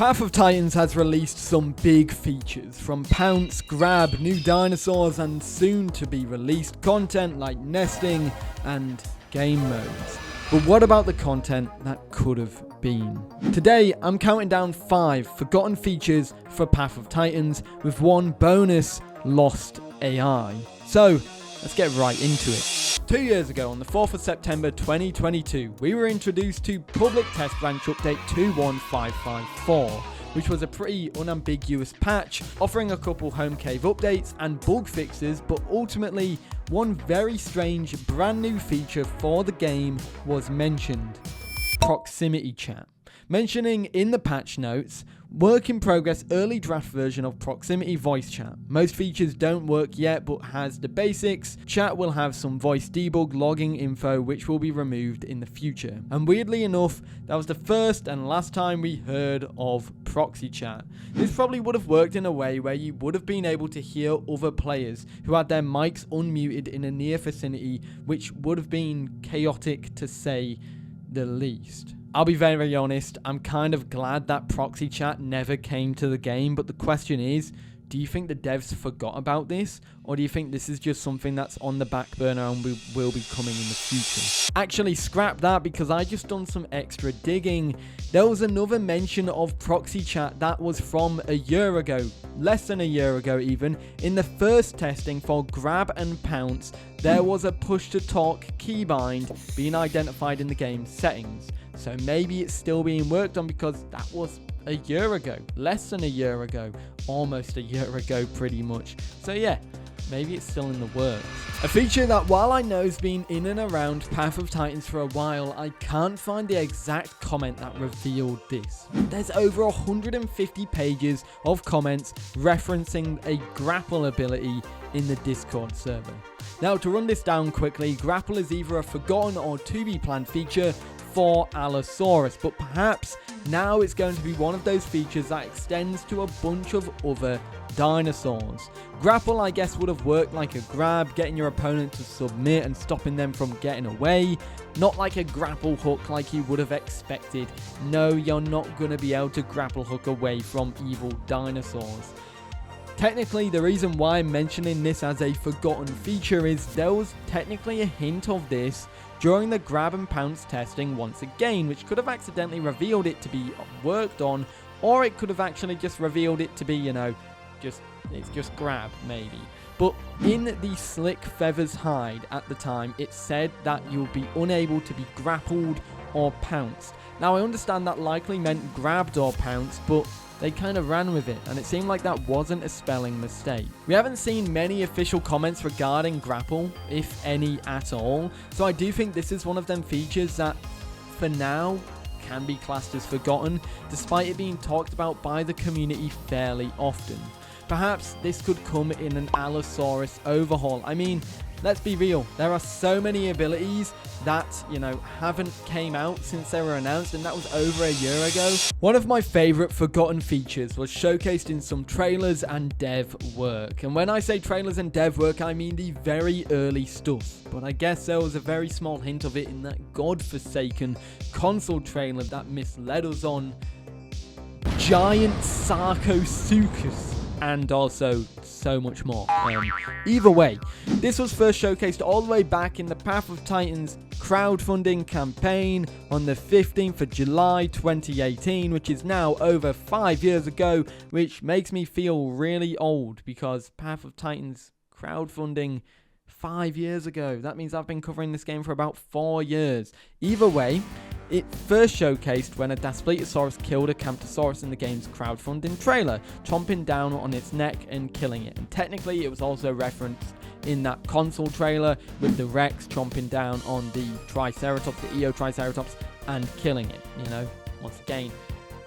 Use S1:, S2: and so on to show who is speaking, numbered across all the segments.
S1: Path of Titans has released some big features, from Pounce, Grab, new dinosaurs, and soon to be released content like Nesting and Gamemodes. But what about the content that could have been? Today, I'm counting down 5 forgotten features for Path of Titans with one bonus lost AI. So, let's get right into it. 2 years ago, on the 4th of September 2022, we were introduced to Public Test Branch Update 21554, which was a pretty unambiguous patch, offering a couple home cave updates and bug fixes, but ultimately, one very strange brand new feature for the game was mentioned: proximity chat. Mentioning in the patch notes, work in progress early draft version of proximity voice chat. Most features don't work yet, but has the basics. Chat will have some voice debug logging info which will be removed in the future. And weirdly enough, that was the first and last time we heard of proxy chat. This probably would have worked in a way where you would have been able to hear other players who had their mics unmuted in a near vicinity, which would have been chaotic to say the least. I'll be very honest, I'm kind of glad that proxy chat never came to the game, but the question is, do you think the devs forgot about this? Or do you think this is just something that's on the back burner and will be coming in the future? Actually, scrap that, because I just done some extra digging. There was another mention of proxy chat that was from a year ago, less than a year ago even. In the first testing for Grab and Pounce, there was a push-to-talk keybind being identified in the game settings. So maybe it's still being worked on, because that was a year ago, less than a year ago, almost a year ago pretty much. So yeah, maybe it's still in the works. A feature that, while I know has been in and around Path of Titans for a while, I can't find the exact comment that revealed this. There's over 150 pages of comments referencing a grapple ability in the Discord server. Now, to run this down quickly, grapple is either a forgotten or to be planned feature for Allosaurus, but perhaps now it's going to be one of those features that extends to a bunch of other dinosaurs. Grapple, I guess, would have worked like a grab, getting your opponent to submit and stopping them from getting away. Not like a grapple hook like you would have expected. No, you're not going to be able to grapple hook away from evil dinosaurs. Technically, the reason why I'm mentioning this as a forgotten feature is there was technically a hint of this during the Grab and Pounce testing once again, which could have accidentally revealed it to be worked on, or it could have actually just revealed it to be, it's just Grab, maybe. But in the Slick Feathers hide at the time, it said that you'll be unable to be grappled or pounced. Now, I understand that likely meant grabbed or pounced, but they kind of ran with it, and it seemed like that wasn't a spelling mistake. We haven't seen many official comments regarding grapple, if any at all, so I do think this is one of them features that, for now, can be classed as forgotten, despite it being talked about by the community fairly often. Perhaps this could come in an Allosaurus overhaul. I mean, let's be real, there are so many abilities that, haven't came out since they were announced, and that was over a year ago. One of my favorite forgotten features was showcased in some trailers and dev work. And when I say trailers and dev work, I mean the very early stuff. But I guess there was a very small hint of it in that godforsaken console trailer that misled us on giant Sarcosuchus, and also so much more. Either way, this was first showcased all the way back in the Path of Titans crowdfunding campaign on the 15th of July 2018, which is now over 5 years ago, which makes me feel really old, because Path of Titans crowdfunding 5 years ago. That means I've been covering this game for about 4 years. Either way, it first showcased when a Daspletosaurus killed a Camptosaurus in the game's crowdfunding trailer, chomping down on its neck and killing it. And technically, it was also referenced in that console trailer with the Rex chomping down on the Triceratops, the Eo Triceratops, and killing it. Once again,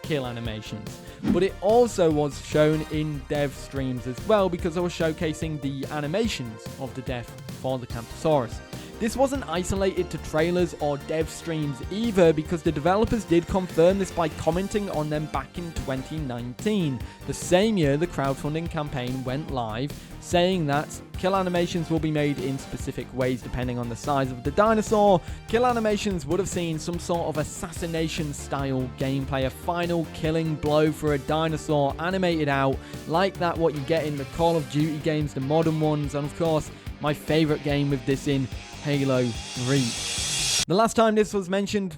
S1: kill animations. But it also was shown in dev streams as well, because I was showcasing the animations of the death for the Camptosaurus. This wasn't isolated to trailers or dev streams either, because the developers did confirm this by commenting on them back in 2019, the same year the crowdfunding campaign went live, saying that kill animations will be made in specific ways depending on the size of the dinosaur. Kill animations would have seen some sort of assassination style gameplay, a final killing blow for a dinosaur animated out like that what you get in the Call of Duty games, the modern ones, and of course my favourite game with this in, Halo Reach. The last time this was mentioned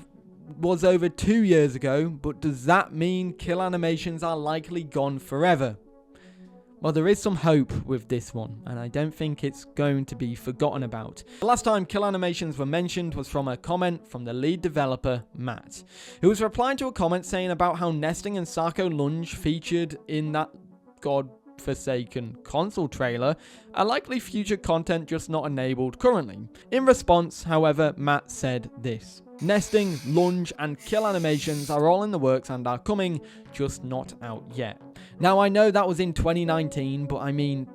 S1: was over 2 years ago, but does that mean kill animations are likely gone forever? Well, there is some hope with this one, and I don't think it's going to be forgotten about. The last time kill animations were mentioned was from a comment from the lead developer, Matt, who was replying to a comment saying about how Nesting and Sarco Lunge featured in that godforsaken console trailer are likely future content just not enabled currently. In response, however, Matt said this: Nesting, Lunge, and kill animations are all in the works and are coming, just not out yet. Now, I know that was in 2019, but I mean,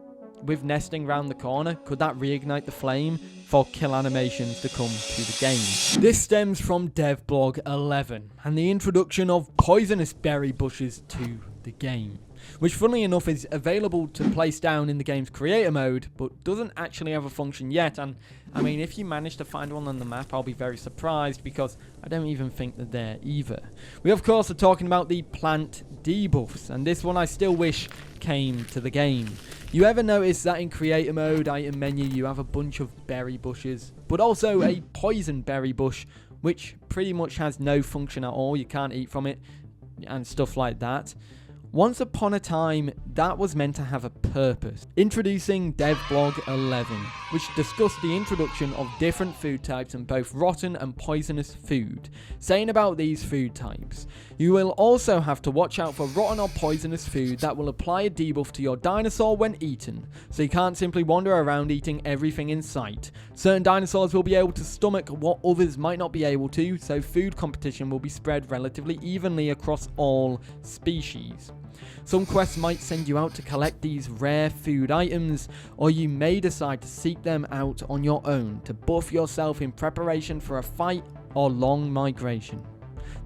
S1: with Nesting round the corner, could that reignite the flame for kill animations to come to the game? This stems from Devblog 11 and the introduction of poisonous berry bushes to the game, which funnily enough is available to place down in the game's creator mode, but doesn't actually have a function yet. And I mean, if you manage to find one on the map, I'll be very surprised, because I don't even think they're there either. We of course are talking about the plant debuffs, and this one I still wish came to the game. You ever notice that in creator mode item menu you have a bunch of berry bushes, but also a poison berry bush, which pretty much has no function at all, you can't eat from it and stuff like that. Once upon a time, that was meant to have a purpose. Introducing Devblog 11, which discussed the introduction of different food types in both rotten and poisonous food. Saying about these food types, you will also have to watch out for rotten or poisonous food that will apply a debuff to your dinosaur when eaten, so you can't simply wander around eating everything in sight. Certain dinosaurs will be able to stomach what others might not be able to, so food competition will be spread relatively evenly across all species. Some quests might send you out to collect these rare food items, or you may decide to seek them out on your own to buff yourself in preparation for a fight or long migration.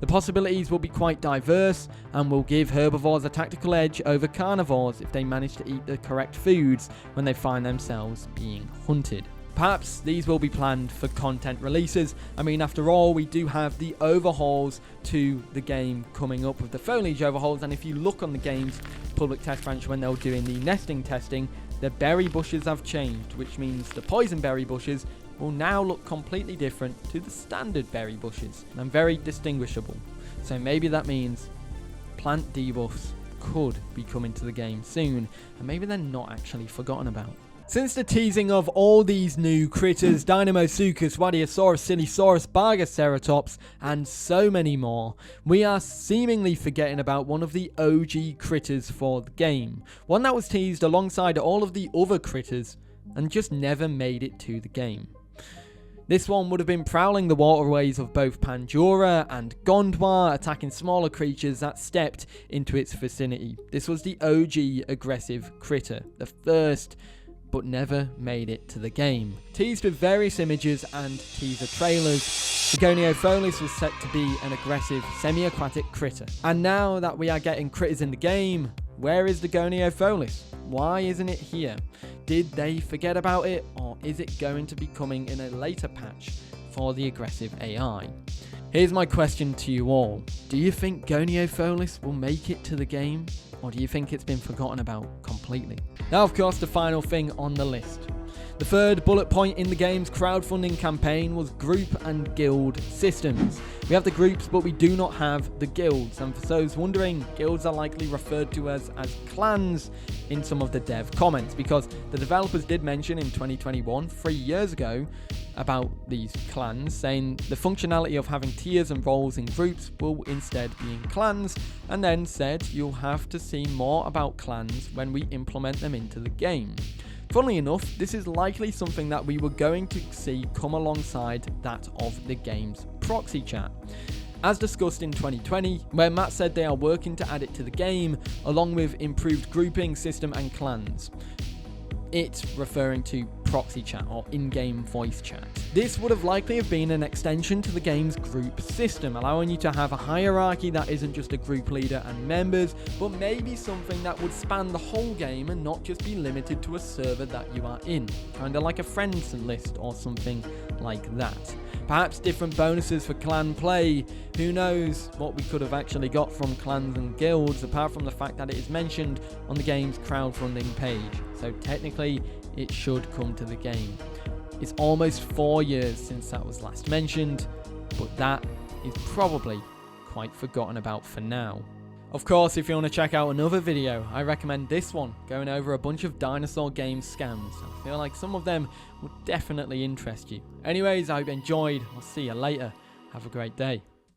S1: The possibilities will be quite diverse and will give herbivores a tactical edge over carnivores if they manage to eat the correct foods when they find themselves being hunted. Perhaps these will be planned for content releases. I mean, after all, we do have the overhauls to the game coming up with the foliage overhauls, and if you look on the game's public test branch when they were doing the nesting testing, the berry bushes have changed, which means the poison berry bushes will now look completely different to the standard berry bushes and very distinguishable. So maybe that means plant debuffs could be coming to the game soon, and maybe they're not actually forgotten about. Since the teasing of all these new critters, Dinomosuchus, Wadiosaurus, Silesaurus, Bargaceratops, and so many more, we are seemingly forgetting about one of the OG critters for the game. One that was teased alongside all of the other critters and just never made it to the game. This one would have been prowling the waterways of both Pandora and Gondwar, attacking smaller creatures that stepped into its vicinity. This was the OG aggressive critter, the first but never made it to the game. Teased with various images and teaser trailers, the Goniopholis was set to be an aggressive semi-aquatic critter. And now that we are getting critters in the game, where is the Goniopholis? Why isn't it here? Did they forget about it, or is it going to be coming in a later patch for the aggressive AI? Here's my question to you all. Do you think Goniopholis will make it to the game, or do you think it's been forgotten about completely? Now, of course, the final thing on the list. The third bullet point in the game's crowdfunding campaign was group and guild systems. We have the groups, but we do not have the guilds. And for those wondering, guilds are likely referred to as clans in some of the dev comments, because the developers did mention in 2021, 3 years ago, about these clans, saying the functionality of having tiers and roles in groups will instead be in clans, and then said you'll have to see more about clans when we implement them into the game. Funnily enough, this is likely something that we were going to see come alongside that of the game's proxy chat, as discussed in 2020, where Matt said they are working to add it to the game, along with improved grouping system and clans. It's referring to proxy chat or in-game voice chat. This would have likely have been an extension to the game's group system, allowing you to have a hierarchy that isn't just a group leader and members, but maybe something that would span the whole game and not just be limited to a server that you are in, kinda like a friends list or something like that. Perhaps different bonuses for clan play. Who knows what we could have actually got from clans and guilds, apart from the fact that it is mentioned on the game's crowdfunding page. So technically, it should come to the game. It's almost 4 years since that was last mentioned, but that is probably quite forgotten about for now. Of course, if you want to check out another video, I recommend this one, going over a bunch of Dinosaur Games scams. I feel like some of them would definitely interest you. Anyways, I hope you enjoyed. I'll see you later. Have a great day.